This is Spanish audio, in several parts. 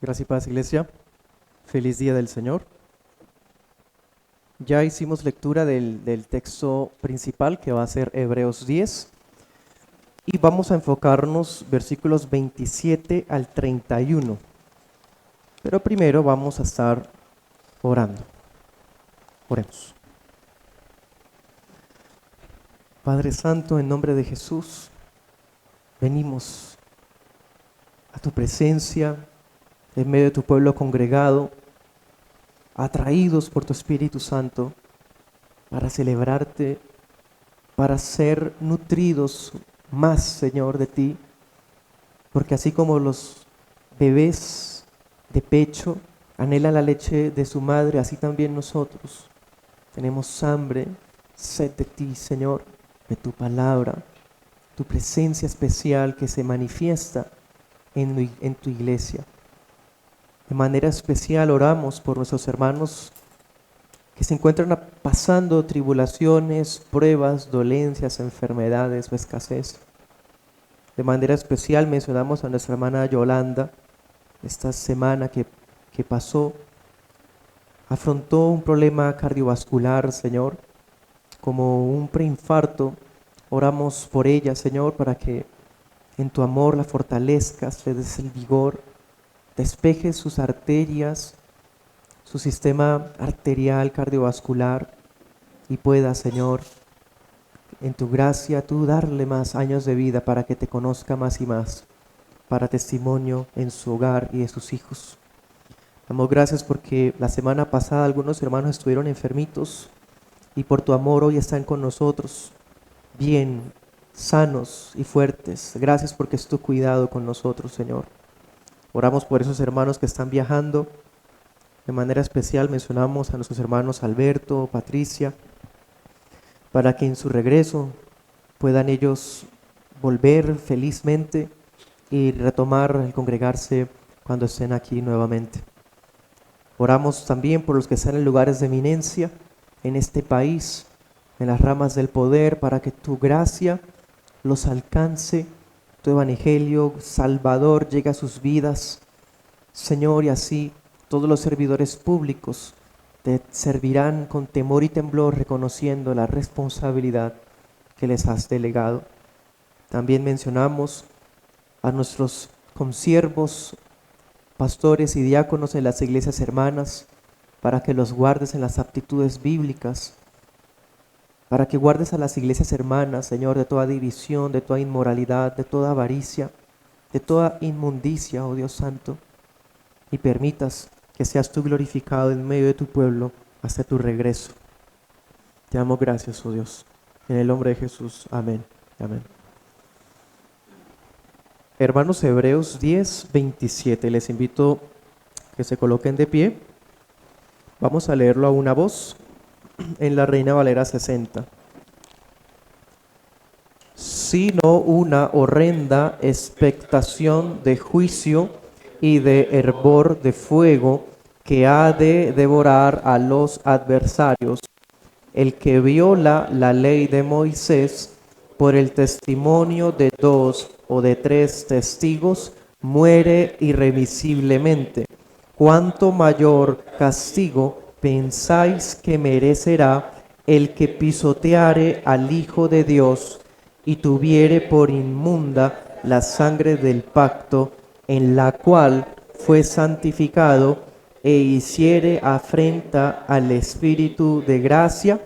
Gracias y paz, iglesia. Feliz día del Señor. Ya hicimos lectura del texto principal, que va a ser Hebreos 10, y vamos a enfocarnos versículos 27 al 31. Pero primero vamos a estar orando. Oremos. Padre Santo, en nombre de Jesús, venimos a tu presencia en medio de tu pueblo congregado, atraídos por tu Espíritu Santo para celebrarte, para ser nutridos más, Señor, de ti, porque así como los bebés de pecho anhelan la leche de su madre, así también nosotros tenemos hambre, sed de ti, Señor, de tu palabra, tu presencia especial que se manifiesta en tu iglesia. De manera especial oramos por nuestros hermanos que se encuentran pasando tribulaciones, pruebas, dolencias, enfermedades o escasez. De manera especial mencionamos a nuestra hermana Yolanda. Esta semana que pasó, afrontó un problema cardiovascular, Señor, como un preinfarto. Oramos por ella, Señor, para que en tu amor la fortalezcas, le des el vigor, despeje sus arterias, su sistema arterial cardiovascular y pueda, Señor, en tu gracia tú darle más años de vida para que te conozca más y más, para testimonio en su hogar y de sus hijos. Damos gracias porque la semana pasada algunos hermanos estuvieron enfermitos y por tu amor hoy están con nosotros, bien, sanos y fuertes. Gracias porque es tu cuidado con nosotros, Señor. Oramos por esos hermanos que están viajando. De manera especial mencionamos a nuestros hermanos Alberto, Patricia, para que en su regreso puedan ellos volver felizmente y retomar el congregarse cuando estén aquí nuevamente. Oramos también por los que están en lugares de eminencia en este país, en las ramas del poder, para que tu gracia los alcance, tu evangelio salvador llegue a sus vidas, Señor, y así todos los servidores públicos te servirán con temor y temblor, reconociendo la responsabilidad que les has delegado. También mencionamos a nuestros consiervos, pastores y diáconos en las iglesias hermanas, para que los guardes en las aptitudes bíblicas, para que guardes a las iglesias hermanas, Señor, de toda división, de toda inmoralidad, de toda avaricia, de toda inmundicia, oh Dios Santo, y permitas que seas tú glorificado en medio de tu pueblo hasta tu regreso. Te damos gracias, oh Dios. En el nombre de Jesús. Amén. Amén. Hermanos, Hebreos 10, 27. Les invito que se coloquen de pie. Vamos a leerlo a una voz en la Reina Valera 60. Sino una horrenda expectación de juicio y de hervor de fuego que ha de devorar a los adversarios. El que viola la ley de Moisés por el testimonio de 2 o de 3 testigos muere irremisiblemente. ¿Cuánto mayor castigo pensáis que merecerá el que pisoteare al Hijo de Dios y tuviere por inmunda la sangre del pacto, en la cual fue santificado, e hiciere afrenta al Espíritu de gracia?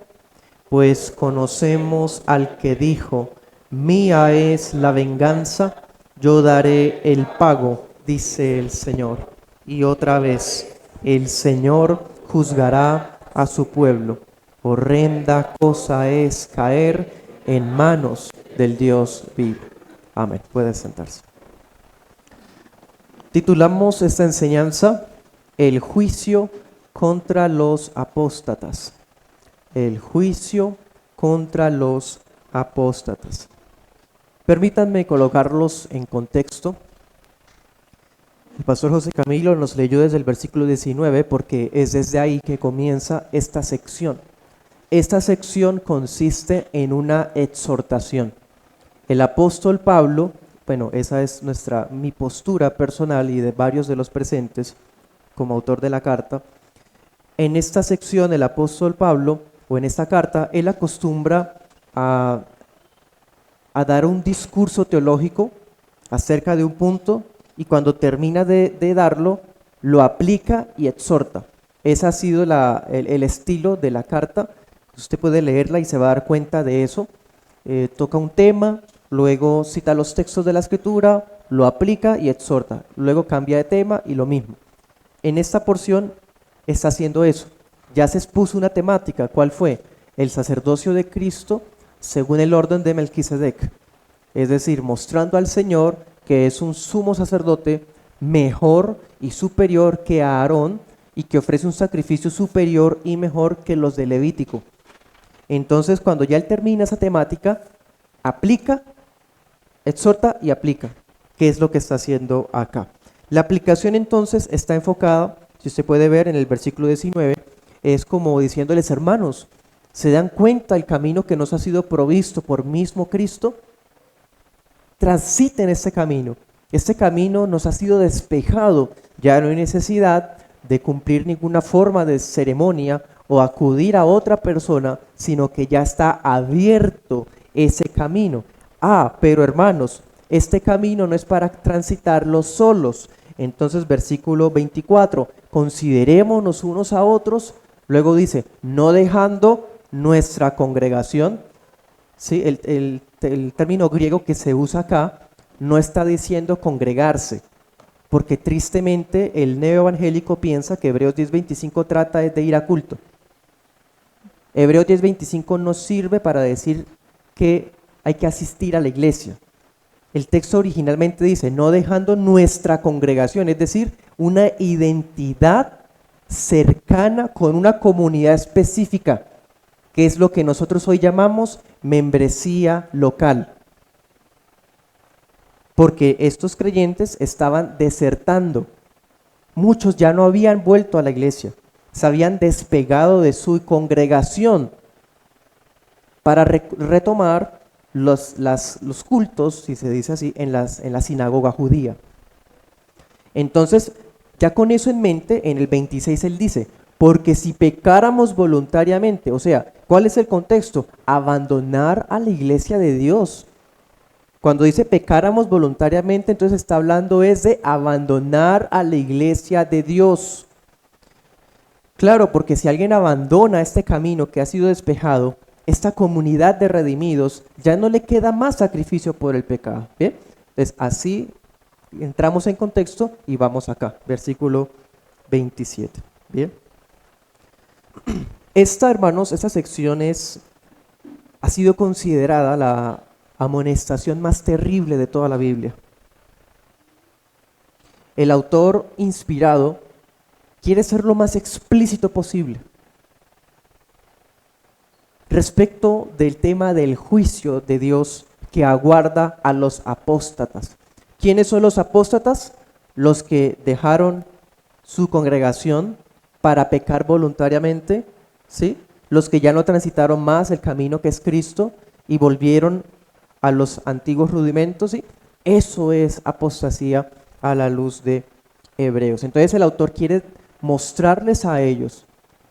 Pues conocemos al que dijo: mía es la venganza, yo daré el pago, dice el Señor. Y otra vez, el Señor juzgará a su pueblo. Horrenda cosa es caer en manos del Dios vivo. Amén. Puede sentarse. Titulamos esta enseñanza: el juicio contra los apóstatas. El juicio contra los apóstatas. Permítanme colocarlos en contexto. El pastor José Camilo nos leyó desde el versículo 19 porque es desde ahí que comienza esta sección. Esta sección consiste en una exhortación. El apóstol Pablo bueno, esa es mi postura personal y de varios de los presentes como autor de la carta. En esta sección el apóstol Pablo, o en esta carta, él acostumbra a, a dar un discurso teológico acerca de un punto y cuando termina de darlo, lo aplica y exhorta. Ese ha sido el estilo de la carta. Usted puede leerla y se va a dar cuenta de eso. Toca un tema, luego cita los textos de la escritura, lo aplica y exhorta. Luego cambia de tema y lo mismo. En esta porción está haciendo eso. Ya se expuso una temática. ¿Cuál fue? El sacerdocio de Cristo según el orden de Melquisedec. Es decir, mostrando al Señor que es un sumo sacerdote mejor y superior que Aarón y que ofrece un sacrificio superior y mejor que los de Levítico. Entonces, cuando ya él termina esa temática, aplica, exhorta y aplica. ¿Qué es lo que está haciendo acá? La aplicación entonces está enfocada, si usted puede ver en el versículo 19, es como diciéndoles: hermanos, ¿se dan cuenta el camino que nos ha sido provisto por mismo Cristo? Transiten este camino. Este camino nos ha sido despejado. Ya no hay necesidad de cumplir ninguna forma de ceremonia o acudir a otra persona, sino que ya está abierto ese camino. Pero hermanos, este camino no es para transitarlo solos. Entonces, versículo 24, considerémonos unos a otros. Luego dice, no dejando nuestra congregación. ¿Sí? El término griego que se usa acá no está diciendo congregarse, porque tristemente el neoevangélico piensa que Hebreos 10:25 trata de ir a culto. Hebreos 10:25 no sirve para decir que hay que asistir a la iglesia. El texto originalmente dice, no dejando nuestra congregación, es decir, una identidad cercana con una comunidad específica, que es lo que nosotros hoy llamamos membresía local. Porque estos creyentes estaban desertando. Muchos ya no habían vuelto a la iglesia, se habían despegado de su congregación para retomar los cultos, si se dice así, en la sinagoga judía. Entonces, ya con eso en mente, en el 26 él dice, porque si pecáramos voluntariamente, o sea, ¿cuál es el contexto? Abandonar a la iglesia de Dios. Cuando dice pecáramos voluntariamente, entonces está hablando es de abandonar a la iglesia de Dios. Claro, porque si alguien abandona este camino que ha sido despejado, esta comunidad de redimidos, ya no le queda más sacrificio por el pecado. ¿Bien? Entonces, así entramos en contexto y vamos acá, versículo 27. ¿Bien? Hermanos, esta sección ha sido considerada la amonestación más terrible de toda la Biblia. El autor inspirado quiere ser lo más explícito posible respecto del tema del juicio de Dios que aguarda a los apóstatas. ¿Quiénes son los apóstatas? Los que dejaron su congregación para pecar voluntariamente, ¿sí? Los que ya no transitaron más el camino que es Cristo y volvieron a los antiguos rudimentos, ¿sí? Eso es apostasía a la luz de Hebreos. Entonces el autor quiere mostrarles a ellos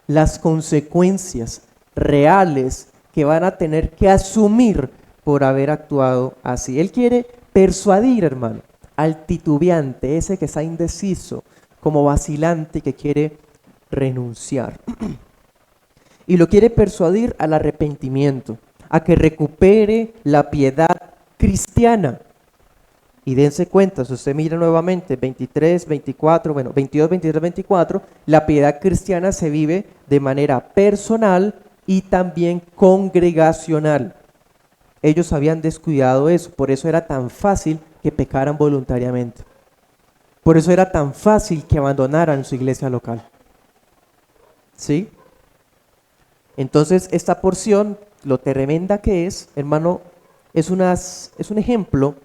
las consecuencias reales que van a tener que asumir por haber actuado así. Él quiere persuadir, hermano, al titubeante, ese que está indeciso, como vacilante, que quiere renunciar. Y lo quiere persuadir al arrepentimiento, a que recupere la piedad cristiana. Y dense cuenta, si usted mira nuevamente 22, 23, 24, la piedad cristiana se vive de manera personal y también congregacional. Ellos habían descuidado eso, por eso era tan fácil que pecaran voluntariamente. Por eso era tan fácil que abandonaran su iglesia local. ¿Sí? Entonces, esta porción, lo tremenda que es, hermano, es un ejemplo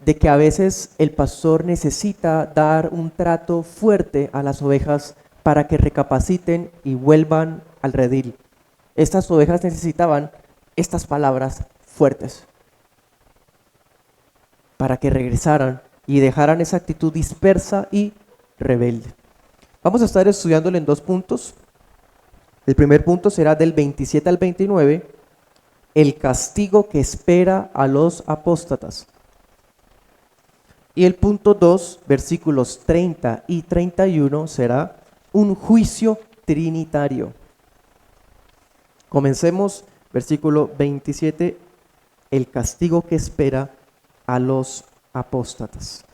de que a veces el pastor necesita dar un trato fuerte a las ovejas para que recapaciten y vuelvan al redil. Estas ovejas necesitaban estas palabras fuertes para que regresaran y dejaran esa actitud dispersa y rebelde. Vamos a estar estudiándolo en 2 puntos. El primer punto será del 27 al 29, el castigo que espera a los apóstatas. Y el punto 2, versículos 30 y 31, será un juicio trinitario. Comencemos, versículo 27, el castigo que espera a los apóstatas.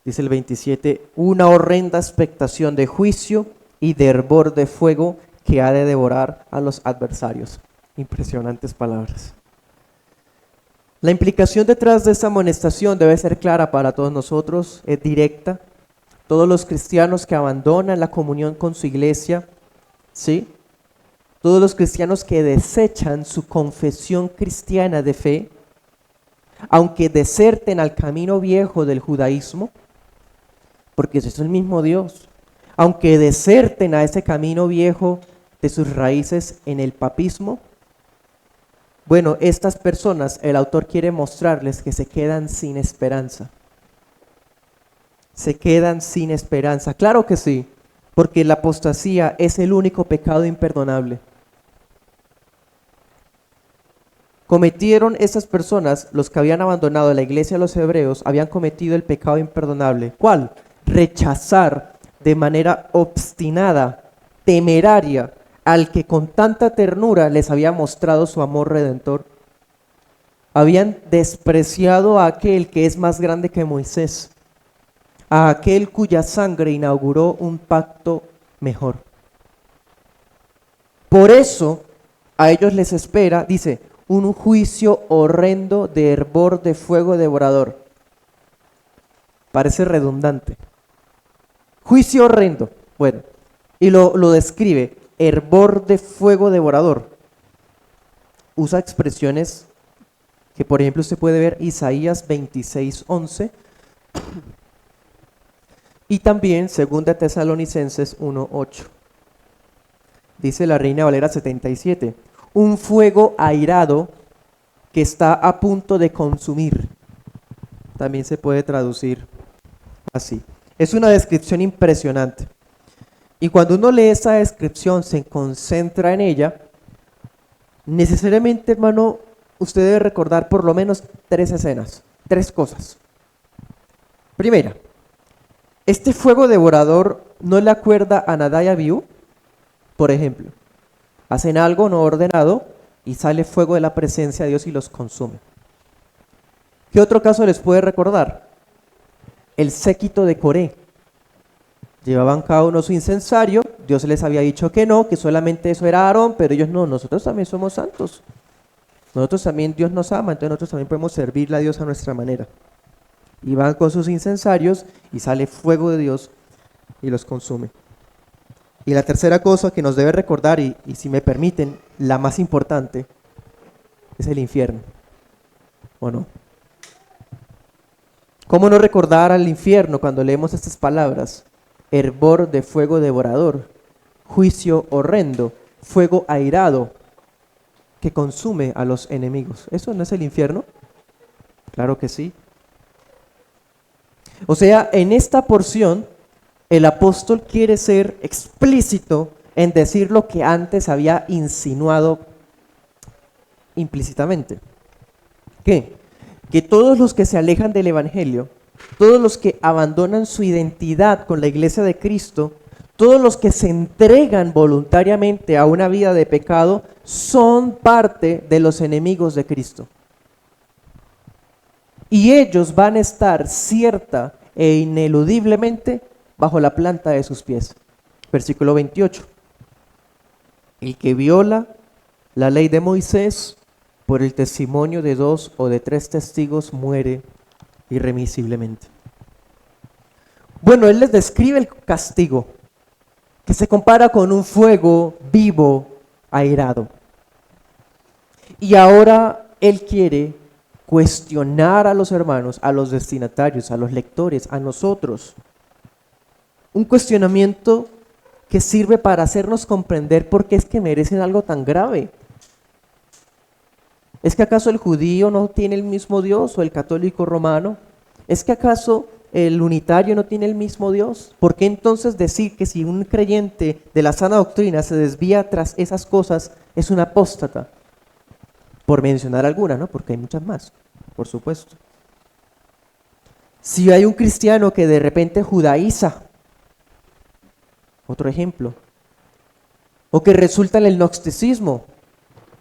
Dice el 27, una horrenda expectación de juicio y de hervor de fuego que ha de devorar a los adversarios. Impresionantes palabras. La implicación detrás de esta amonestación debe ser clara para todos nosotros, es directa. Todos los cristianos que abandonan la comunión con su iglesia, ¿sí? Todos los cristianos que desechan su confesión cristiana de fe, aunque deserten al camino viejo del judaísmo, porque es el mismo Dios, aunque deserten a ese camino viejo de sus raíces en el papismo, bueno, estas personas, el autor quiere mostrarles que se quedan sin esperanza. Se quedan sin esperanza. Claro que sí, porque la apostasía es el único pecado imperdonable. Cometieron esas personas, los que habían abandonado la iglesia de los hebreos, habían cometido el pecado imperdonable. ¿Cuál? Rechazar de manera obstinada, temeraria, al que con tanta ternura les había mostrado su amor redentor. Habían despreciado a aquel que es más grande que Moisés, a aquel cuya sangre inauguró un pacto mejor. Por eso a ellos les espera, dice, un juicio horrendo de hervor de fuego devorador. Parece redundante. Juicio horrendo. Bueno, y lo describe, hervor de fuego devorador. Usa expresiones que, por ejemplo, usted puede ver Isaías 26:11 y también 2 Tesalonicenses 1:8. Dice la Reina Valera 77, un fuego airado que está a punto de consumir. También se puede traducir así. Es una descripción impresionante. Y cuando uno lee esa descripción, se concentra en ella, necesariamente, hermano, usted debe recordar por lo menos 3 escenas, 3 cosas. Primera, este fuego devorador no le acuerda a Nadab y Abiú, por ejemplo. Hacen algo no ordenado y sale fuego de la presencia de Dios y los consume. ¿Qué otro caso les puede recordar? El séquito de Coré. Llevaban cada uno su incensario, Dios les había dicho que no, que solamente eso era Aarón, pero ellos no, nosotros también somos santos. Nosotros también, Dios nos ama, entonces nosotros también podemos servirle a Dios a nuestra manera. Y van con sus incensarios y sale fuego de Dios y los consume. Y la tercera cosa que nos debe recordar, y si me permiten, la más importante, es el infierno. ¿O no? ¿Cómo no recordar al infierno cuando leemos estas palabras? Hervor de fuego devorador, juicio horrendo, fuego airado que consume a los enemigos. ¿Eso no es el infierno? Claro que sí. O sea, en esta porción, el apóstol quiere ser explícito en decir lo que antes había insinuado implícitamente. ¿Qué? Que todos los que se alejan del evangelio, todos los que abandonan su identidad con la iglesia de Cristo, todos los que se entregan voluntariamente a una vida de pecado, son parte de los enemigos de Cristo. Y ellos van a estar cierta e ineludiblemente bajo la planta de sus pies. Versículo 28. El que viola la ley de Moisés por el testimonio de 2 o de 3 testigos muere irremisiblemente. Bueno, él les describe el castigo, que se compara con un fuego vivo, airado. Y ahora él quiere cuestionar a los hermanos, a los destinatarios, a los lectores, a nosotros. Un cuestionamiento que sirve para hacernos comprender por qué es que merecen algo tan grave. ¿Es que acaso el judío no tiene el mismo Dios o el católico romano? ¿Es que acaso el unitario no tiene el mismo Dios? ¿Por qué entonces decir que si un creyente de la sana doctrina se desvía tras esas cosas es un apóstata? Por mencionar alguna, ¿no? Porque hay muchas más, por supuesto. Si hay un cristiano que de repente judaiza, otro ejemplo, o que resulta en el gnosticismo,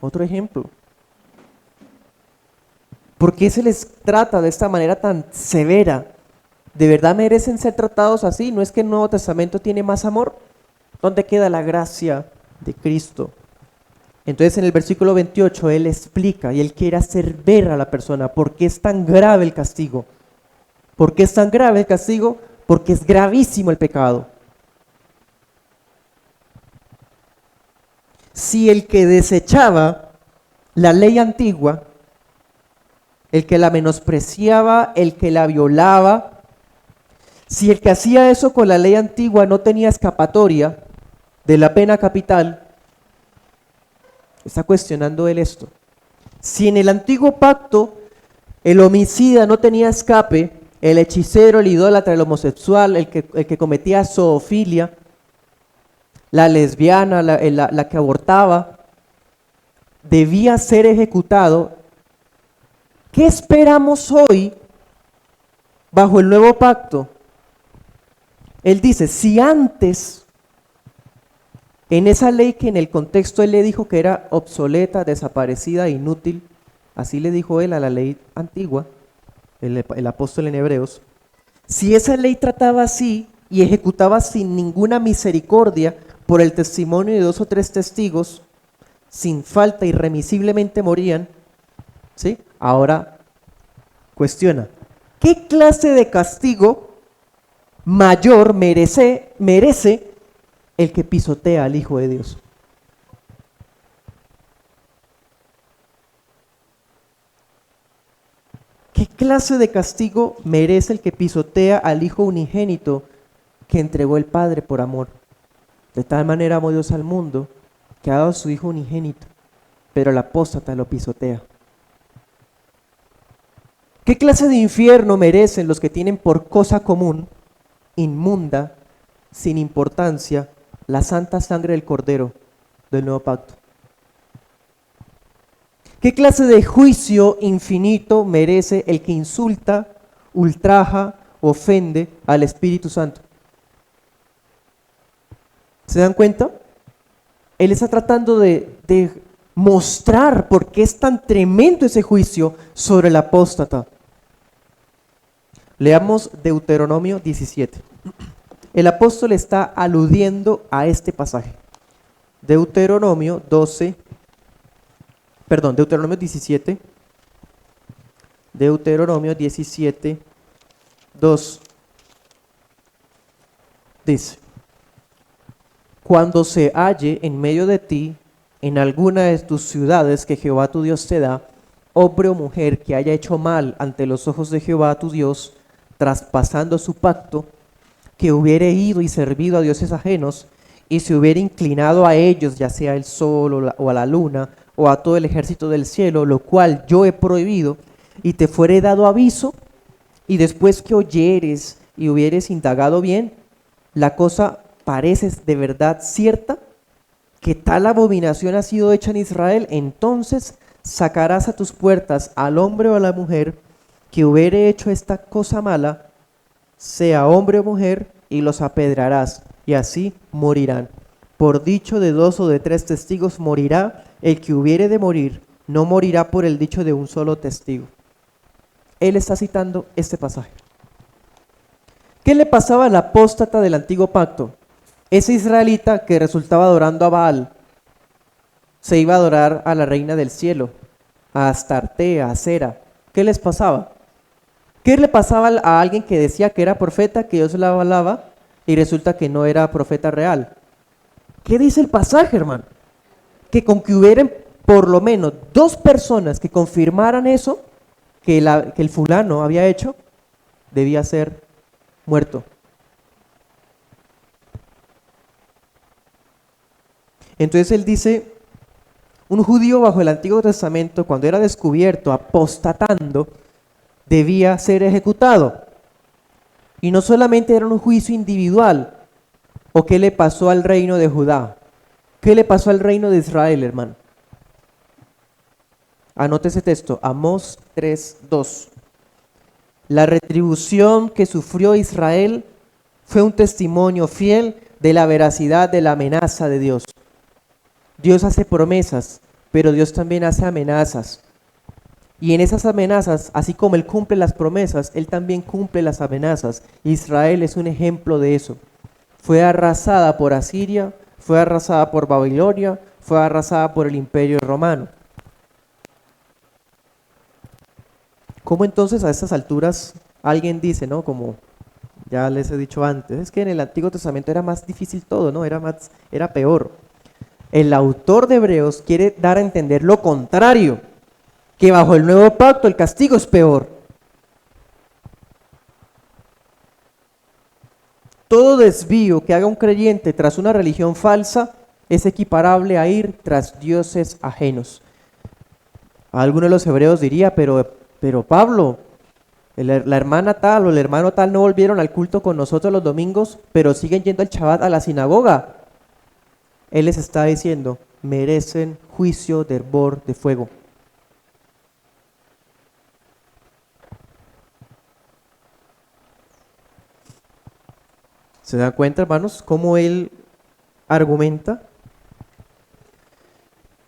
otro ejemplo. ¿Por qué se les trata de esta manera tan severa? ¿De verdad merecen ser tratados así? ¿No es que el Nuevo Testamento tiene más amor? ¿Dónde queda la gracia de Cristo? Entonces en el versículo 28 él explica y él quiere hacer ver a la persona por qué es tan grave el castigo. ¿Por qué es tan grave el castigo? Porque es gravísimo el pecado. Si el que desechaba la ley antigua, el que la menospreciaba, el que la violaba, si el que hacía eso con la ley antigua no tenía escapatoria de la pena capital, está cuestionando él esto. Si en el antiguo pacto el homicida no tenía escape, el hechicero, el idólatra, el homosexual, el que cometía zoofilia, la lesbiana, la que abortaba, debía ser ejecutado, ¿qué esperamos hoy bajo el nuevo pacto? Él dice, si antes, en esa ley que en el contexto él le dijo que era obsoleta, desaparecida, inútil, así le dijo él a la ley antigua, el apóstol en Hebreos, si esa ley trataba así y ejecutaba sin ninguna misericordia por el testimonio de 2 o 3 testigos, sin falta irremisiblemente morían, ¿sí? Ahora cuestiona, ¿qué clase de castigo mayor merece el que pisotea al Hijo de Dios? ¿Qué clase de castigo merece el que pisotea al Hijo unigénito que entregó el Padre por amor? De tal manera amó Dios al mundo que ha dado a su Hijo unigénito, pero el apóstata lo pisotea. ¿Qué clase de infierno merecen los que tienen por cosa común, inmunda, sin importancia, la santa sangre del Cordero del nuevo pacto? ¿Qué clase de juicio infinito merece el que insulta, ultraja, ofende al Espíritu Santo? ¿Se dan cuenta? Él está tratando de mostrar por qué es tan tremendo ese juicio sobre el apóstata. Leamos Deuteronomio 17. El apóstol está aludiendo a este pasaje. Deuteronomio 17. Deuteronomio 17, 2. Dice: cuando se halle en medio de ti, en alguna de tus ciudades que Jehová tu Dios te da, hombre o mujer que haya hecho mal ante los ojos de Jehová tu Dios, traspasando su pacto, que hubiere ido y servido a dioses ajenos, y se hubiere inclinado a ellos, ya sea el sol o a la luna, o a todo el ejército del cielo, lo cual yo he prohibido, y te fuere dado aviso, y después que oyeres y hubieres indagado bien, la cosa parece de verdad cierta, que tal abominación ha sido hecha en Israel, entonces sacarás a tus puertas al hombre o a la mujer que hubiere hecho esta cosa mala, sea hombre o mujer, y los apedrarás, y así morirán. Por dicho de 2 o de 3 testigos morirá, el que hubiere de morir, no morirá por el dicho de un solo testigo. Él está citando este pasaje. ¿Qué le pasaba al apóstata del antiguo pacto? Ese israelita que resultaba adorando a Baal, se iba a adorar a la reina del cielo, a Astarte, a Acera. ¿Qué les pasaba? ¿Qué le pasaba a alguien que decía que era profeta, que Dios la avalaba, y resulta que no era profeta real? ¿Qué dice el pasaje, hermano? Que con que hubieran por lo menos 2 personas que confirmaran eso, que el fulano había hecho, debía ser muerto. Entonces él dice, Un judío bajo el Antiguo Testamento, cuando era descubierto apostatando, debía ser ejecutado. Y no solamente era un juicio individual. ¿O qué le pasó al reino de Judá? ¿Qué le pasó al reino de Israel, hermano? Anote ese texto, Amós 3:2. La retribución que sufrió Israel fue un testimonio fiel de la veracidad de la amenaza de Dios. Dios hace promesas, pero Dios también hace amenazas. Y en esas amenazas, así como Él cumple las promesas, Él también cumple las amenazas. Israel es un ejemplo de eso. Fue arrasada por Asiria, fue arrasada por Babilonia, fue arrasada por el Imperio Romano. ¿Cómo entonces a estas alturas alguien dice, ¿no? Como ya les he dicho antes, es que en el Antiguo Testamento era más difícil todo, ¿no? Era peor. El autor de Hebreos quiere dar a entender lo contrario, que bajo el nuevo pacto el castigo es peor. Todo desvío que haga un creyente tras una religión falsa es equiparable a ir tras dioses ajenos. Alguno de los hebreos diría, pero Pablo, la hermana tal o el hermano tal no volvieron al culto con nosotros los domingos, pero siguen yendo al Shabbat a la sinagoga. Él les está diciendo, merecen juicio de hervor de fuego. ¿Se dan cuenta, hermanos, cómo él argumenta?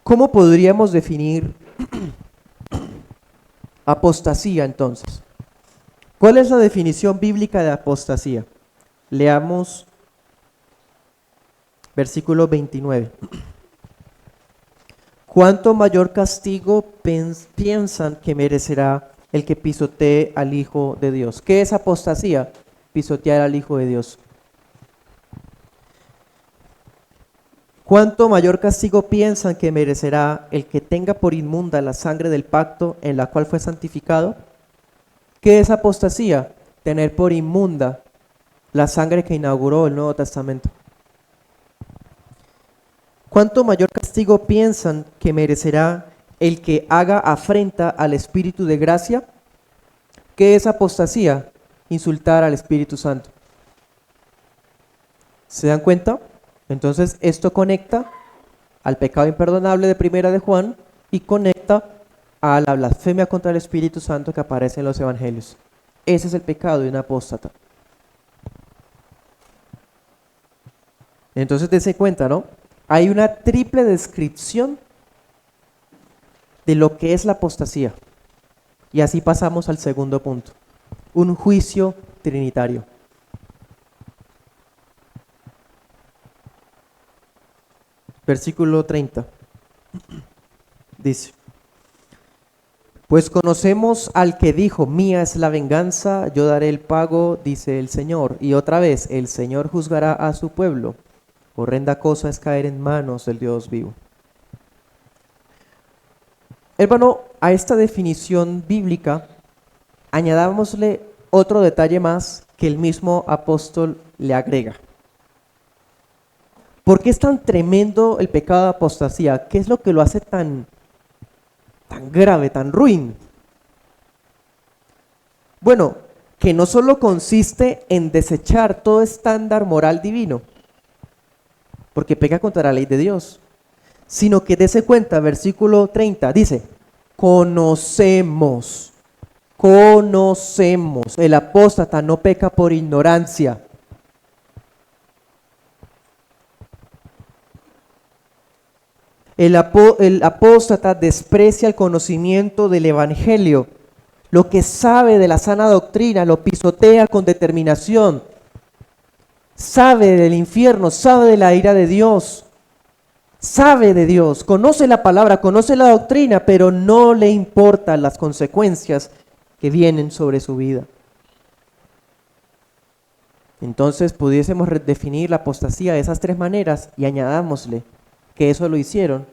¿Cómo podríamos definir apostasía entonces? ¿Cuál es la definición bíblica de apostasía? Leamos versículo 29. ¿Cuánto mayor castigo piensan que merecerá el que pisotee al Hijo de Dios? ¿Qué es apostasía? Pisotear al Hijo de Dios. ¿Cuánto mayor castigo piensan que merecerá el que tenga por inmunda la sangre del pacto en la cual fue santificado? ¿Qué es apostasía? Tener por inmunda la sangre que inauguró el Nuevo Testamento. ¿Cuánto mayor castigo piensan que merecerá el que haga afrenta al Espíritu de gracia? ¿Qué es apostasía? Insultar al Espíritu Santo. ¿Se dan cuenta? Entonces esto conecta al pecado imperdonable de Primera de Juan y conecta a la blasfemia contra el Espíritu Santo que aparece en los evangelios. Ese es el pecado de un apóstata. Entonces dense cuenta, ¿no? Hay una triple descripción de lo que es la apostasía. Y así pasamos al segundo punto. Un juicio trinitario. Versículo 30. Dice: Pues conocemos al que dijo, mía es la venganza, yo daré el pago, dice el Señor. Y otra vez, el Señor juzgará a su pueblo. Horrenda cosa es caer en manos del Dios vivo. Hermano, a esta definición bíblica añadámosle otro detalle más que el mismo apóstol le agrega. ¿Por qué es tan tremendo el pecado de apostasía? ¿Qué es lo que lo hace tan grave, tan ruin? Bueno, que no solo consiste en desechar todo estándar moral divino, porque peca contra la ley de Dios, sino que dése cuenta, versículo 30, dice, conocemos, el apóstata no peca por ignorancia. El apóstata desprecia el conocimiento del evangelio. Lo que sabe de la sana doctrina lo pisotea con determinación. Sabe del infierno, sabe de la ira de Dios. Sabe de Dios, conoce la palabra, conoce la doctrina, pero no le importan las consecuencias que vienen sobre su vida. Entonces pudiésemos definir la apostasía de esas tres maneras y añadámosle que eso lo hicieron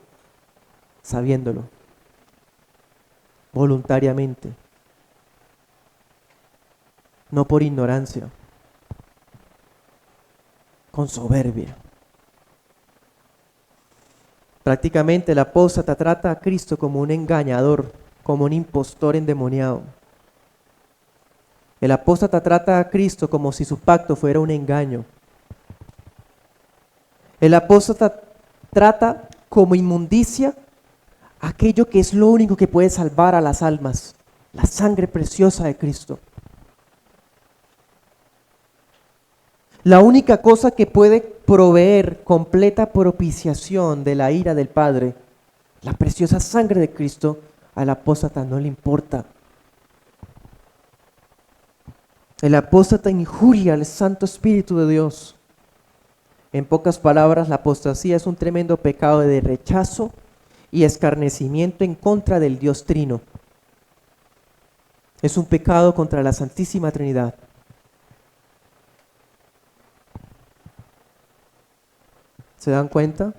sabiéndolo, voluntariamente, no por ignorancia, con soberbia. Prácticamente el apóstata trata a Cristo como un engañador, como un impostor endemoniado. El apóstata trata a Cristo como si su pacto fuera un engaño. El apóstata trata como inmundicia aquello que es lo único que puede salvar a las almas, la sangre preciosa de Cristo. La única cosa que puede proveer completa propiciación de la ira del Padre, la preciosa sangre de Cristo, al apóstata no le importa. El apóstata injuria al Santo Espíritu de Dios. En pocas palabras, la apostasía es un tremendo pecado de rechazo y escarnecimiento en contra del Dios Trino. Es un pecado contra la Santísima Trinidad. ¿Se dan cuenta?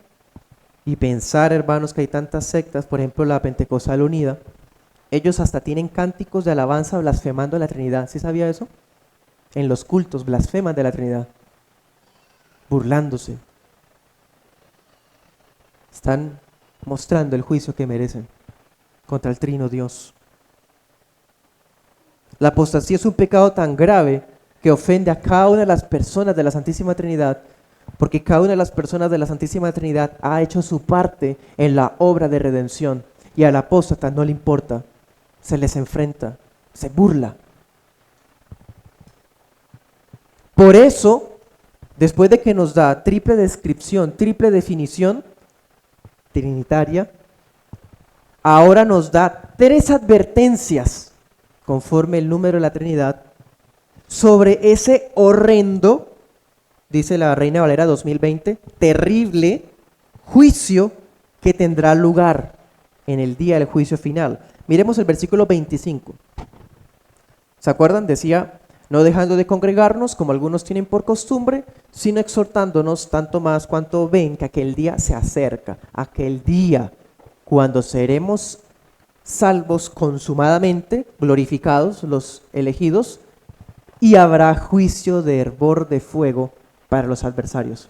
Y pensar, hermanos, que hay tantas sectas, por ejemplo la Pentecostal Unida, ellos hasta tienen cánticos de alabanza blasfemando a la Trinidad. ¿Sí sabía eso? En los cultos blasfeman de la Trinidad, burlándose. Están mostrando el juicio que merecen contra el Trino Dios. La apostasía es un pecado tan grave que ofende a cada una de las personas de la Santísima Trinidad, porque cada una de las personas de la Santísima Trinidad ha hecho su parte en la obra de redención, y al apóstata no le importa, se les enfrenta, se burla. Por eso, después de que nos da triple descripción, triple definición trinitaria, ahora nos da 3 advertencias, conforme el número de la Trinidad, sobre ese horrendo, dice la Reina Valera 2020, terrible juicio que tendrá lugar en el día del juicio final. Miremos el versículo 25. ¿Se acuerdan? Decía, no dejando de congregarnos, como algunos tienen por costumbre, sino exhortándonos tanto más cuanto ven que aquel día se acerca, aquel día cuando seremos salvos consumadamente, glorificados los elegidos, y habrá juicio de hervor de fuego para los adversarios.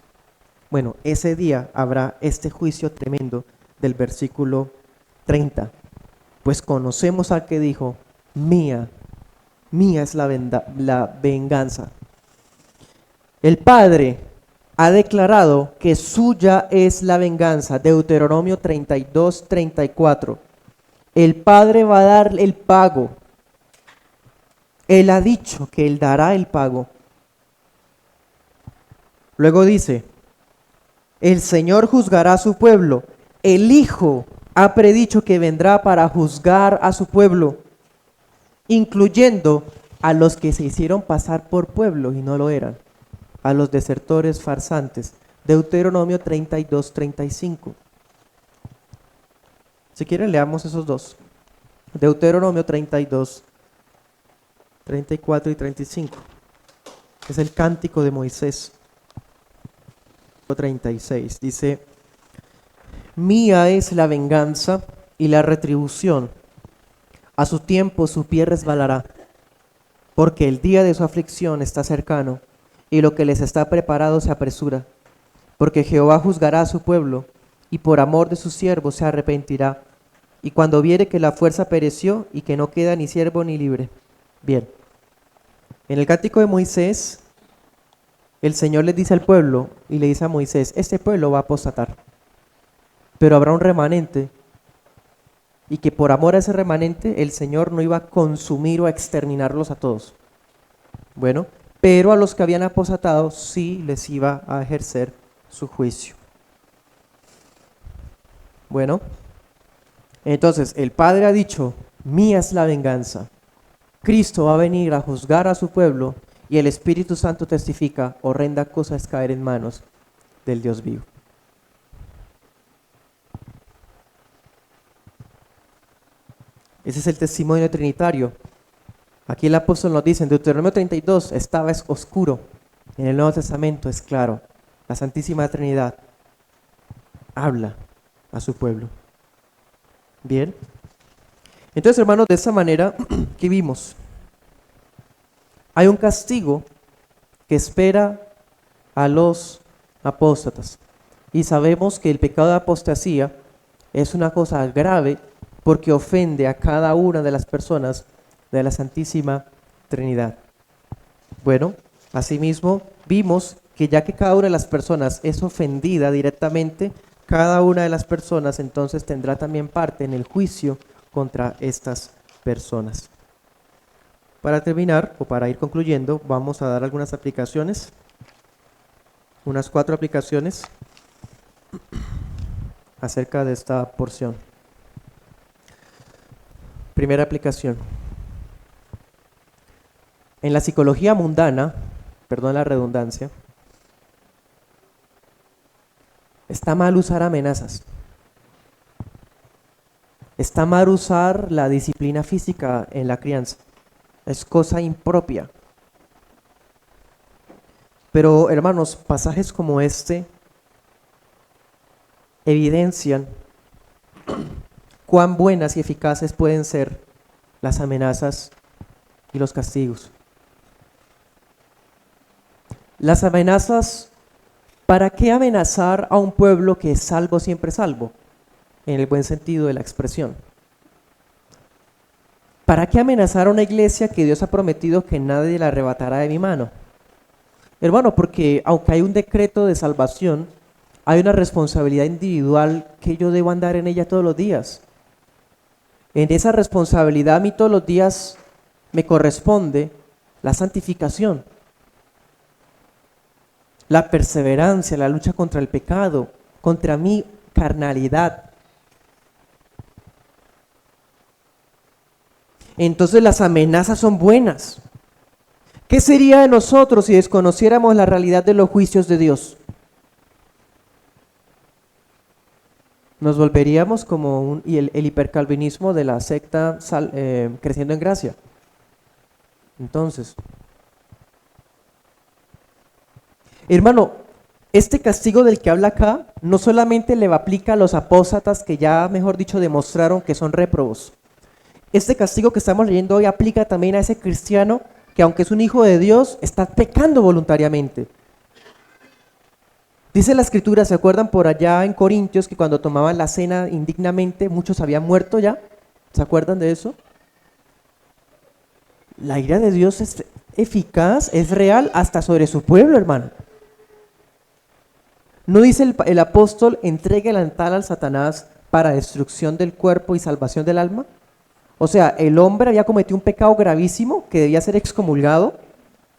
Bueno, ese día habrá este juicio tremendo del versículo 30. Pues conocemos al que dijo, mía es la venganza. El Padre ha declarado que suya es la venganza. Deuteronomio 32, 34. El Padre va a dar el pago. Él ha dicho que Él dará el pago. Luego dice, el Señor juzgará a su pueblo. El Hijo ha predicho que vendrá para juzgar a su pueblo, incluyendo a los que se hicieron pasar por pueblo y no lo eran, a los desertores farsantes. Deuteronomio 32, 35. Si quieren leamos esos dos. Deuteronomio 32, 34 y 35. Es el cántico de Moisés. 36 dice, mía es la venganza y la retribución. A su tiempo su pie resbalará, porque el día de su aflicción está cercano, y lo que les está preparado se apresura. Porque Jehová juzgará a su pueblo, y por amor de sus siervos se arrepentirá, y cuando viere que la fuerza pereció, y que no queda ni siervo ni libre. Bien, en el cántico de Moisés, el Señor le dice al pueblo, y le dice a Moisés, este pueblo va a apostatar, pero habrá un remanente, y que por amor a ese remanente el Señor no iba a consumir o a exterminarlos a todos. Bueno, pero a los que habían apostatado sí les iba a ejercer su juicio. Bueno, entonces el Padre ha dicho, mía es la venganza. Cristo va a venir a juzgar a su pueblo y el Espíritu Santo testifica, horrenda cosa es caer en manos del Dios vivo. Ese es el testimonio trinitario. Aquí el apóstol nos dice en Deuteronomio 32, estaba oscuro. En el Nuevo Testamento es claro. La Santísima Trinidad habla a su pueblo. Bien. Entonces, hermanos, de esta manera, ¿qué vimos? Hay un castigo que espera a los apóstatas. Y sabemos que el pecado de apostasía es una cosa grave porque ofende a cada una de las personas de la Santísima Trinidad. Bueno, asimismo, vimos que ya que cada una de las personas es ofendida directamente, cada una de las personas entonces tendrá también parte en el juicio contra estas personas. Para terminar, o para ir concluyendo, vamos a dar algunas aplicaciones, unas 4 aplicaciones acerca de esta porción. Primera aplicación. En la psicología mundana, perdón la redundancia, está mal usar amenazas. Está mal usar la disciplina física en la crianza. Es cosa impropia. Pero, hermanos, pasajes como este evidencian cuán buenas y eficaces pueden ser las amenazas y los castigos. Las amenazas, ¿para qué amenazar a un pueblo que es salvo siempre salvo? En el buen sentido de la expresión. ¿Para qué amenazar a una iglesia que Dios ha prometido que nadie la arrebatará de mi mano? Hermano, porque aunque hay un decreto de salvación, hay una responsabilidad individual que yo debo andar en ella todos los días. En esa responsabilidad a mí todos los días me corresponde la santificación, la perseverancia, la lucha contra el pecado, contra mi carnalidad. Entonces las amenazas son buenas. ¿Qué sería de nosotros si desconociéramos la realidad de los juicios de Dios? Nos volveríamos como el hipercalvinismo de la secta Creciendo en Gracia. Entonces, hermano, este castigo del que habla acá no solamente le aplica a los apóstatas que ya, mejor dicho, demostraron que son réprobos. Este castigo que estamos leyendo hoy aplica también a ese cristiano que, aunque es un hijo de Dios, está pecando voluntariamente. Dice la Escritura, ¿se acuerdan por allá en Corintios que cuando tomaban la cena indignamente muchos habían muerto ya? ¿Se acuerdan de eso? La ira de Dios es eficaz, es real hasta sobre su pueblo, hermano. ¿No dice el apóstol, entregue el altar al Satanás para destrucción del cuerpo y salvación del alma? O sea, el hombre había cometido un pecado gravísimo que debía ser excomulgado,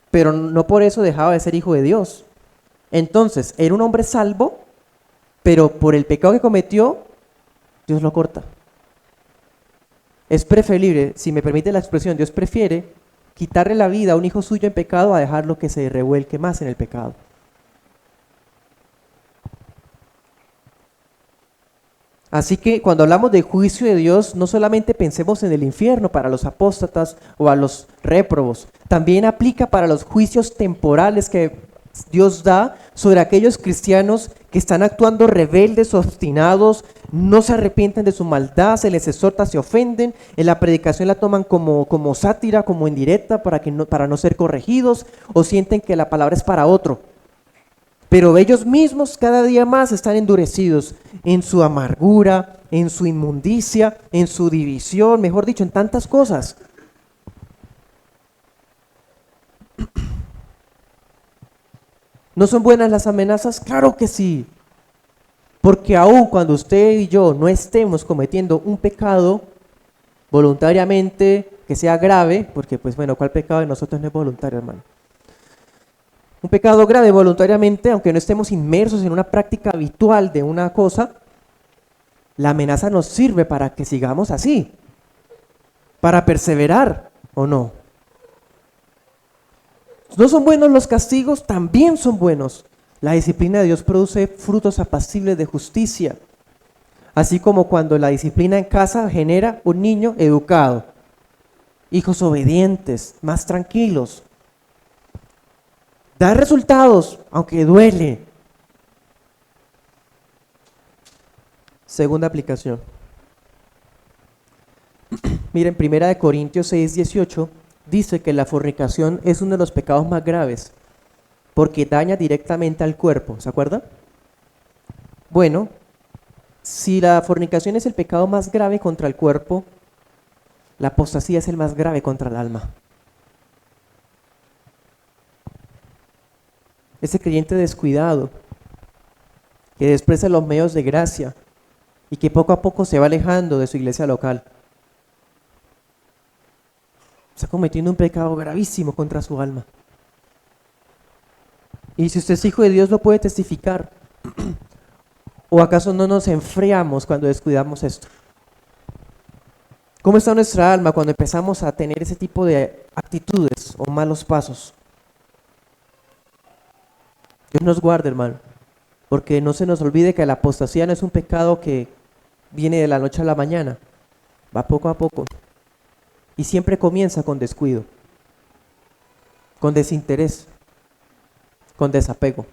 pero no por eso dejaba de ser hijo de Dios. Entonces, era un hombre salvo, pero por el pecado que cometió, Dios lo corta. Es preferible, si me permite la expresión, Dios prefiere quitarle la vida a un hijo suyo en pecado a dejarlo que se revuelque más en el pecado. Así que cuando hablamos del juicio de Dios, no solamente pensemos en el infierno para los apóstatas o a los réprobos, también aplica para los juicios temporales que Dios da sobre aquellos cristianos que están actuando rebeldes, obstinados, no se arrepienten de su maldad, se les exhorta, se ofenden, en la predicación la toman como sátira, como indirecta para no ser corregidos, o sienten que la palabra es para otro. Pero ellos mismos cada día más están endurecidos en su amargura, en su inmundicia, en su división, mejor dicho, en tantas cosas. ¿No son buenas las amenazas? Claro que sí. Porque aun cuando usted y yo no estemos cometiendo un pecado voluntariamente que sea grave, porque pues bueno, ¿cuál pecado de nosotros no es voluntario, hermano? Un pecado grave voluntariamente, aunque no estemos inmersos en una práctica habitual de una cosa, la amenaza nos sirve para que sigamos así, para perseverar, ¿o no? ¿No son buenos los castigos? También son buenos. La disciplina de Dios produce frutos apacibles de justicia, así como cuando la disciplina en casa genera un niño educado, hijos obedientes, más tranquilos. Da resultados, aunque duele. Segunda aplicación. Miren, 1 Corintios 6:18 dice que la fornicación es uno de los pecados más graves porque daña directamente al cuerpo, ¿se acuerdan? Bueno, si la fornicación es el pecado más grave contra el cuerpo, la apostasía es el más grave contra el alma. Ese creyente descuidado, que desprecia los medios de gracia y que poco a poco se va alejando de su iglesia local, está cometiendo un pecado gravísimo contra su alma. Y si usted es hijo de Dios, lo puede testificar. ¿O acaso no nos enfriamos cuando descuidamos esto? ¿Cómo está nuestra alma cuando empezamos a tener ese tipo de actitudes o malos pasos? Dios nos guarde, hermano, porque no se nos olvide que la apostasía no es un pecado que viene de la noche a la mañana, va poco a poco y siempre comienza con descuido, con desinterés, con desapego,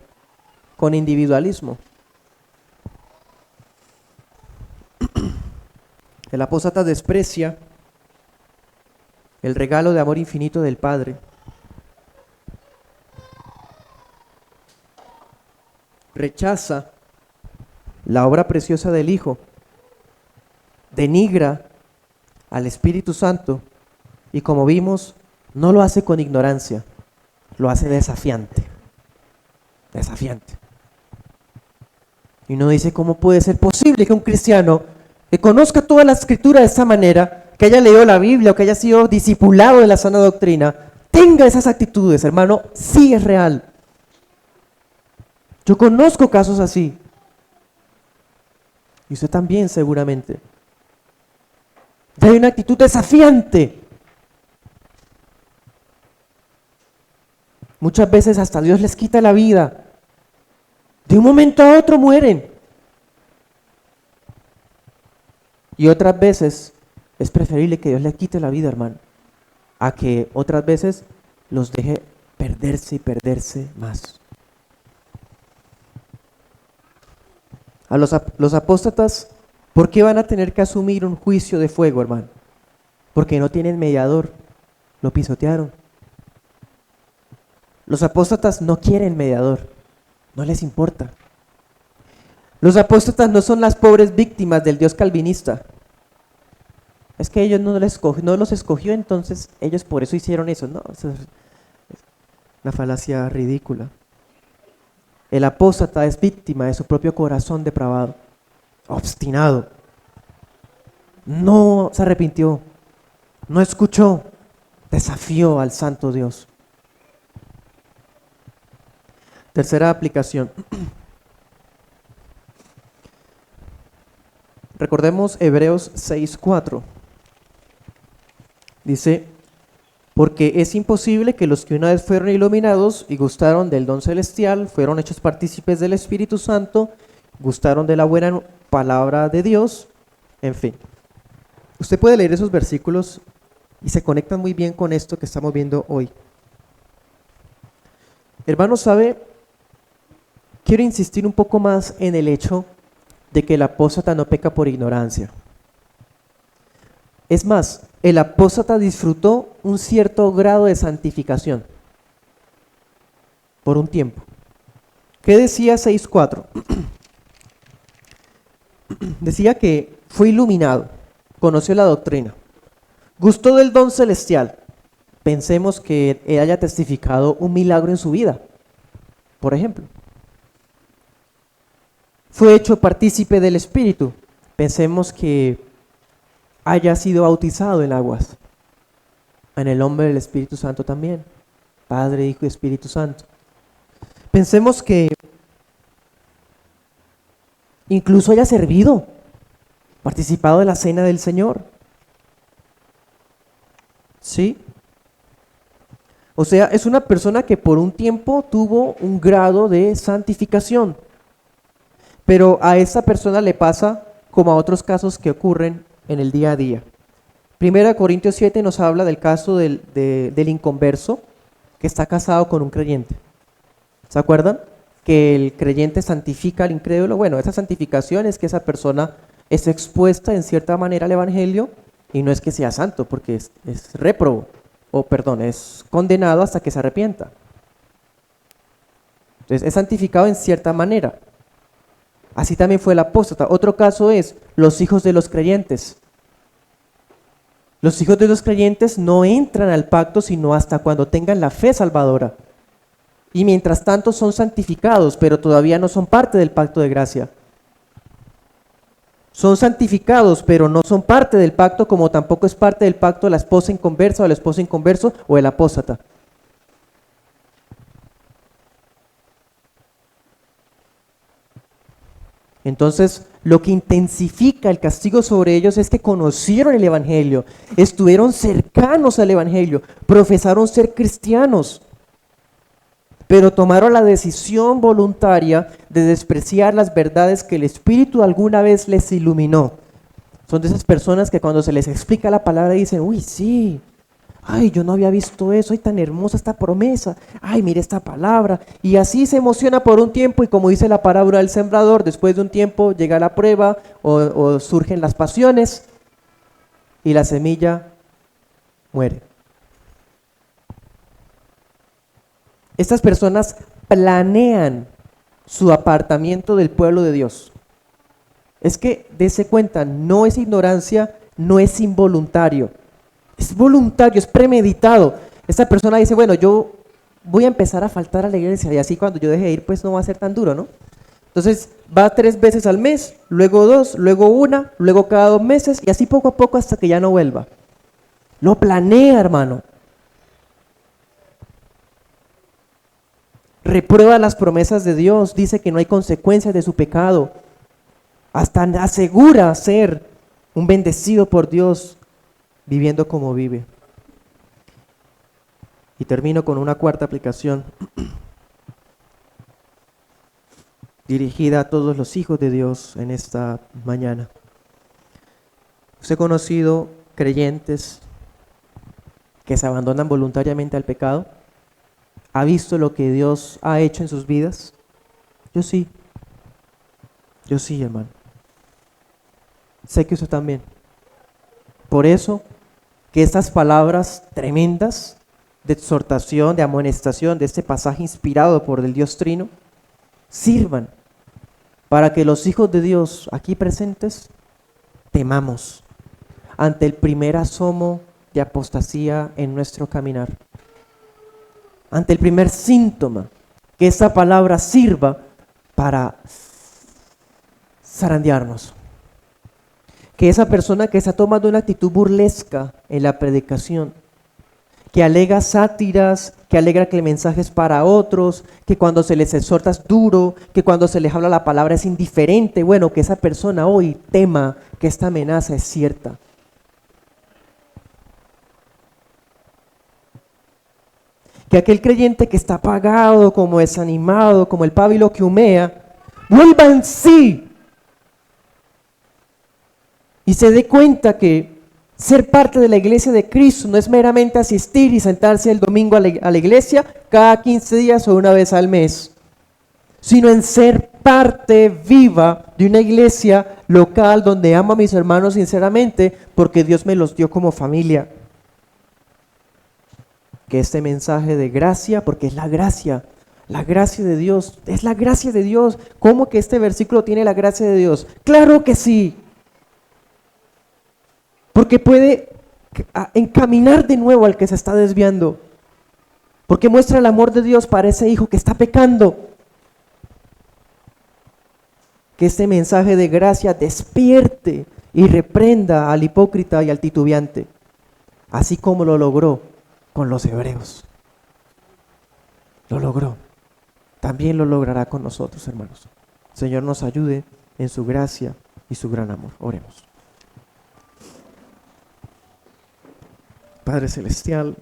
con individualismo. El apóstata desprecia el regalo de amor infinito del Padre. Rechaza la obra preciosa del Hijo. Denigra al Espíritu Santo y, como vimos, no lo hace con ignorancia, lo hace desafiante. Desafiante. Y uno dice, ¿cómo puede ser posible que un cristiano que conozca toda la escritura de esta manera, que haya leído la Biblia o que haya sido discipulado de la sana doctrina, tenga esas actitudes? Hermano, sí es real. Yo conozco casos así. Y usted también seguramente. Y hay una actitud desafiante. Muchas veces hasta Dios les quita la vida. De un momento a otro mueren. Y otras veces es preferible que Dios les quite la vida, hermano, a que otras veces los deje perderse y perderse más. A los apóstatas, ¿por qué van a tener que asumir un juicio de fuego, hermano? Porque no tienen mediador, lo pisotearon. Los apóstatas no quieren mediador, no les importa. Los apóstatas no son las pobres víctimas del Dios calvinista. Es que ellos no los escogió, entonces ellos por eso hicieron eso. No, eso es una falacia ridícula. El apóstata es víctima de su propio corazón depravado, obstinado. No se arrepintió, no escuchó, desafió al santo Dios. Tercera aplicación. Recordemos Hebreos 6:4. Dice, porque es imposible que los que una vez fueron iluminados y gustaron del don celestial, fueron hechos partícipes del Espíritu Santo, gustaron de la buena palabra de Dios, en fin. Usted puede leer esos versículos y se conectan muy bien con esto que estamos viendo hoy. Hermano, ¿sabe? Quiero insistir un poco más en el hecho de que el apóstata no peca por ignorancia. Es más, el apóstata disfrutó un cierto grado de santificación por un tiempo. ¿Qué decía 6:4? Decía que fue iluminado, conoció la doctrina, gustó del don celestial. Pensemos que él haya testificado un milagro en su vida, por ejemplo. Fue hecho partícipe del Espíritu. Pensemos que haya sido bautizado en aguas, en el nombre del Espíritu Santo también, Padre, Hijo y Espíritu Santo. Pensemos que incluso haya servido, participado de la cena del Señor. ¿Sí? O sea, es una persona que por un tiempo tuvo un grado de santificación, pero a esa persona le pasa como a otros casos que ocurren en el día a día. 1 Corintios 7 nos habla del caso del inconverso que está casado con un creyente. ¿Se acuerdan? Que el creyente santifica al incrédulo. Bueno, esa santificación es que esa persona es expuesta en cierta manera al evangelio y no es que sea santo, porque es réprobo, es condenado hasta que se arrepienta. Entonces es santificado en cierta manera. Así también fue el apóstata. Otro caso es los hijos de los creyentes. Los hijos de los creyentes no entran al pacto sino hasta cuando tengan la fe salvadora. Y mientras tanto son santificados, pero todavía no son parte del pacto de gracia. Son santificados, pero no son parte del pacto, como tampoco es parte del pacto la esposa inconversa o el esposo inconverso o el apóstata. Entonces, lo que intensifica el castigo sobre ellos es que conocieron el Evangelio, estuvieron cercanos al Evangelio, profesaron ser cristianos, pero tomaron la decisión voluntaria de despreciar las verdades que el Espíritu alguna vez les iluminó. Son de esas personas que cuando se les explica la palabra dicen, uy, sí, ay, yo no había visto eso, ay, tan hermosa esta promesa, ay, mire esta palabra. Y así se emociona por un tiempo y como dice la parábola del sembrador, después de un tiempo llega la prueba o surgen las pasiones y la semilla muere. Estas personas planean su apartamiento del pueblo de Dios. Es que, dése cuenta, no es ignorancia, no es involuntario. Es voluntario, es premeditado. Esta persona dice, bueno, yo voy a empezar a faltar a la iglesia y así cuando yo deje de ir, pues no va a ser tan duro, ¿no? Entonces va 3 veces al mes, luego 2, luego 1, luego cada 2 meses y así poco a poco hasta que ya no vuelva. Lo planea, hermano. Reprueba las promesas de Dios, dice que no hay consecuencias de su pecado. Hasta asegura ser un bendecido por Dios viviendo como vive. Y termino con una cuarta aplicación dirigida a todos los hijos de Dios en esta mañana. Os he conocido creyentes que se abandonan voluntariamente al pecado. ¿Ha visto lo que Dios ha hecho en sus vidas? Yo sí, hermano. Sé que usted también. Por eso, que estas palabras tremendas de exhortación, de amonestación, de este pasaje inspirado por el Dios Trino, sirvan para que los hijos de Dios aquí presentes temamos ante el primer asomo de apostasía en nuestro caminar. Ante el primer síntoma, que esta palabra sirva para zarandearnos. Que esa persona que está tomando una actitud burlesca en la predicación, que alega sátiras, que alega que el mensaje es para otros, que cuando se les exhorta es duro, que cuando se les habla la palabra es indiferente, bueno, que esa persona hoy tema que esta amenaza es cierta. Que aquel creyente que está apagado, como desanimado, como el pábilo que humea, vuelva en sí y se dé cuenta que ser parte de la iglesia de Cristo no es meramente asistir y sentarse el domingo a la iglesia cada 15 días o una vez al mes, sino en ser parte viva de una iglesia local donde amo a mis hermanos sinceramente porque Dios me los dio como familia. Que este mensaje de gracia, porque es la gracia de Dios, es la gracia de Dios. ¿Cómo que este versículo tiene la gracia de Dios? ¡Claro que sí! Porque puede encaminar de nuevo al que se está desviando. Porque muestra el amor de Dios para ese hijo que está pecando. Que este mensaje de gracia despierte y reprenda al hipócrita y al titubeante, así como lo logró con los hebreos. Lo logró. También lo logrará con nosotros, hermanos. El Señor nos ayude en su gracia y su gran amor. Oremos. Padre Celestial,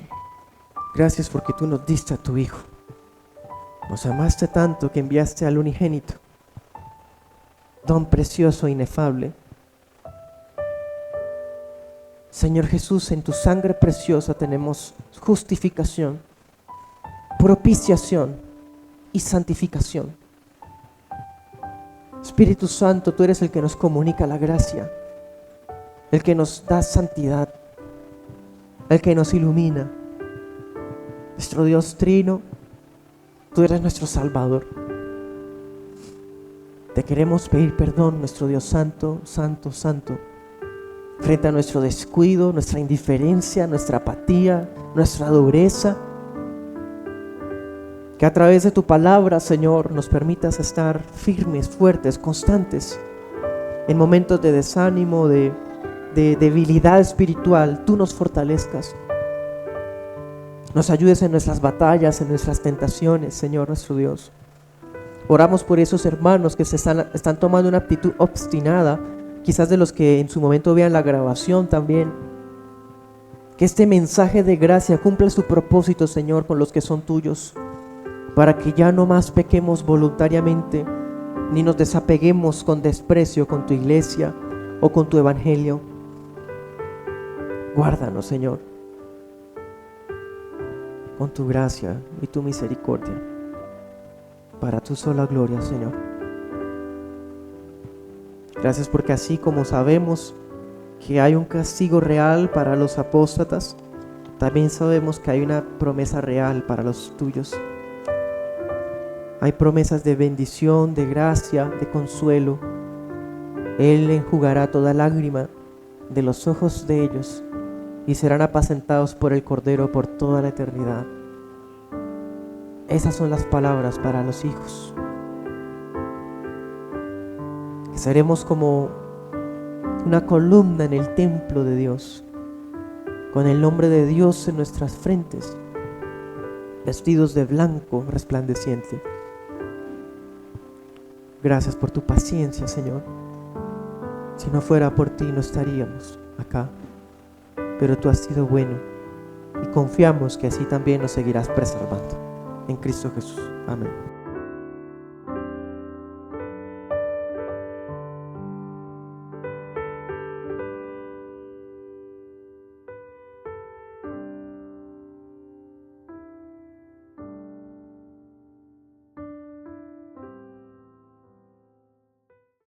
gracias porque tú nos diste a tu Hijo. Nos amaste tanto que enviaste al unigénito, don precioso e inefable. Señor Jesús, en tu sangre preciosa tenemos justificación, propiciación y santificación. Espíritu Santo, tú eres el que nos comunica la gracia, el que nos da santidad, el que nos ilumina. Nuestro Dios Trino, tú eres nuestro Salvador. Te queremos pedir perdón, nuestro Dios santo, santo, santo, frente a nuestro descuido, nuestra indiferencia, nuestra apatía, nuestra dureza. Que a través de tu palabra, Señor, nos permitas estar firmes, fuertes, constantes. En momentos de desánimo, de debilidad espiritual, tú nos fortalezcas. Nos ayudes en nuestras batallas, en nuestras tentaciones, Señor nuestro Dios. Oramos por esos hermanos que están tomando una actitud obstinada, quizás de los que en su momento vean la grabación también. Que este mensaje de gracia cumpla su propósito, Señor, con los que son tuyos, para que ya no más pequemos voluntariamente, ni nos desapeguemos con desprecio con tu iglesia o con tu evangelio. Guárdanos, Señor, con tu gracia y tu misericordia, para tu sola gloria, Señor. Gracias porque así como sabemos que hay un castigo real para los apóstatas, también sabemos que hay una promesa real para los tuyos. Hay promesas de bendición, de gracia, de consuelo. Él enjugará toda lágrima de los ojos de ellos y serán apacentados por el Cordero por toda la eternidad. Esas son las palabras para los hijos. Que seremos como una columna en el templo de Dios, con el nombre de Dios en nuestras frentes, vestidos de blanco resplandeciente. Gracias por tu paciencia, Señor. Si no fuera por ti no estaríamos acá, pero tú has sido bueno y confiamos que así también nos seguirás preservando. En Cristo Jesús. Amén.